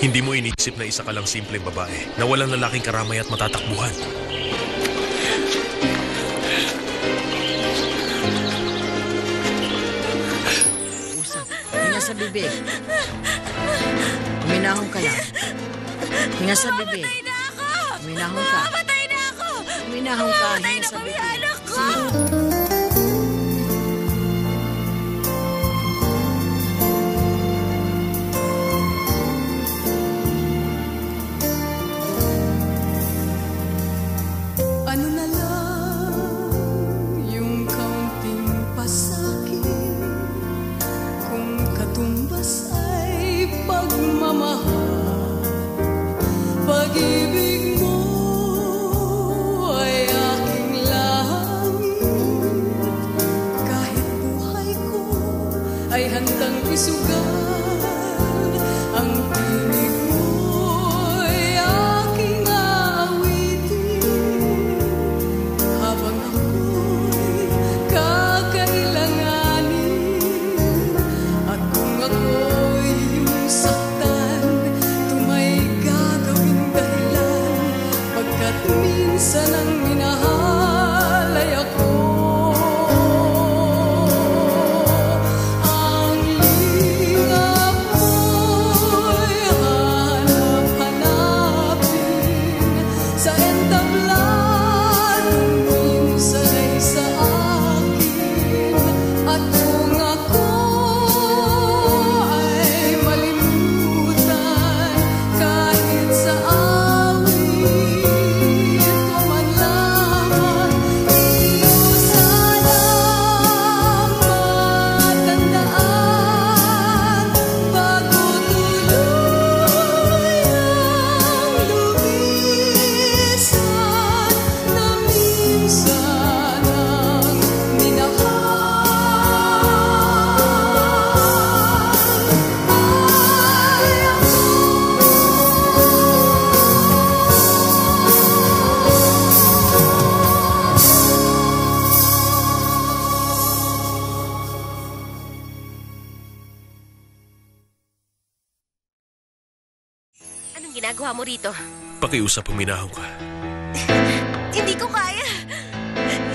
Hindi mo inisip na isa ka lang simpleng babae na walang lalaking karamay at matatakbuhan. Usap. Hinga sa bibig. Uminahon ka lang. Hinga sa bibig. Mamatay na ako! Uminahon ka. Mamatay na ako! Uminahon ka. Mamatay Hinga na sa kami bibig. anak ko! Ano na lang yung kaunting pasakit kung katumbas ay pagmamahal. Pag-ibig mo ay aking langit. Kahit buhay ko ay handang isugal. Ang tinig mo'y aking aawitin. Habang ako'y kakailanganin. At kung ako'y iyong saktan, tumay gagawing dahilan. Pagkat minsan ang minahal ay ako. Ang lingap mo'y hanap-hanapin sa entabladong minsan ay sa akin. At kung ako ay malimutan kahit sa awit ko man lamang, iyo sanang matandaan bago tuloy ang lumisan na minsan ang Anong ginagawa mo rito? Pakiusap, uminahon ka. Hindi ko kaya!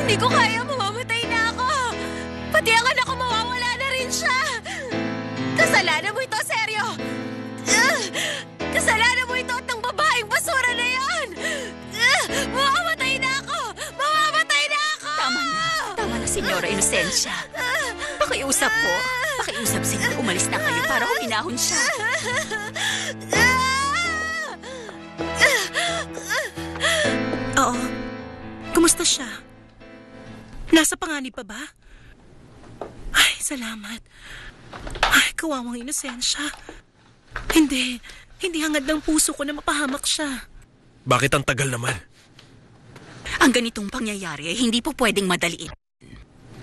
Hindi ko kaya! Mamamatay na ako! Pati ang anak ko mawawala na rin siya! Kasalanan mo ito, seryo! Kasalanan mo ito at ng babaeng basura na yan! Mamamatay na ako! Mamamatay na ako! Tama na, Senyora Inocencia. Pakiusap po. Pakiusap sila. Umalis na kayo para huminahon siya. Oo. Kumusta siya? Nasa panganib pa ba? Ay, salamat. Ay, kawawang Inosensya. Hindi hangad ng puso ko na mapahamak siya. Bakit ang tagal naman? Ang ganitong pangyayari ay hindi po pwedeng madaliin.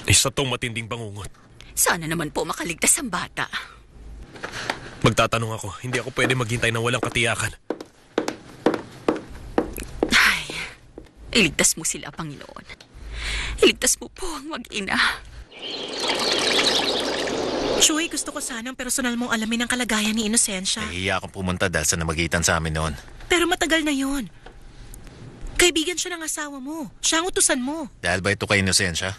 Isa tong matinding bangungot. Sana naman po makaligtas ang bata. Magtatanong ako, hindi ako pwede maghintay na walang katiyakan. Ay, iligtas mo sila, Panginoon. Iligtas mo po ang mag-ina. Chuy, gusto ko sanang personal mong alamin ang kalagayan ni Inosensya. Nahihiya akong pumunta dahil sa namagitan sa amin noon. Pero matagal na yon. Kaibigan siya ng asawa mo. Siya ang utusan mo. Dahil ba ito kay Inocencia?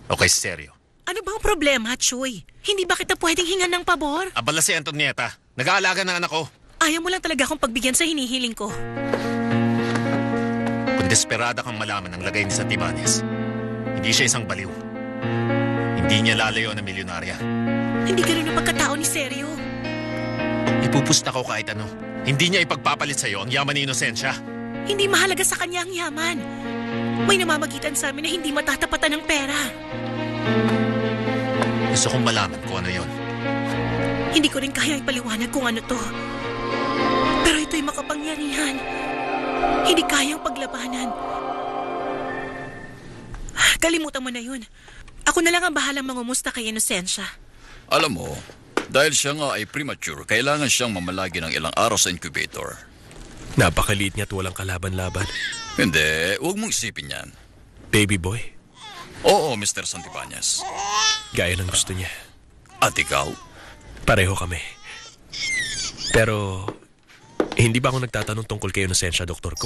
O kay Seryo? Ano ba ang problema, Chuy? Hindi ba kita pwedeng hingan ng pabor? Abala si Antonieta. Nag-aalaga ng anak ko. Ayaw mo lang talaga akong pagbigyan sa hinihiling ko. Kung desperada kang malaman ang lagay ni Santibanez, hindi siya isang baliw. Hindi niya lalayo na milyonarya. Hindi ganun ang pagkatao ni Seryo. Ipupusta ko kahit ano. Hindi niya ipagpapalit sa'yo ang yaman ni Inocencia. Hindi mahalaga sa kanya ang yaman. May namamagitan sa amin na hindi matatapatan ng pera. Gusto kong malaman kung ano yon. Hindi ko rin kaya ipaliwanag kung ano to. Pero ito'y makapangyarihan. Hindi kayang paglabanan. Kalimutan mo na yun. Ako na lang ang bahalang mangumusta kay Inocencia. Alam mo, dahil siya nga ay premature, kailangan siyang mamalagi ng ilang araw sa incubator. Napakaliit niya at walang kalaban-laban. Hindi, huwag mong isipin yan. Baby boy? Oo, Mr. Santibanez. Gaya ng gusto niya. At ikaw? Pareho kami. Pero Hindi ba ako nagtatanong tungkol kay Inosensya, Doktor?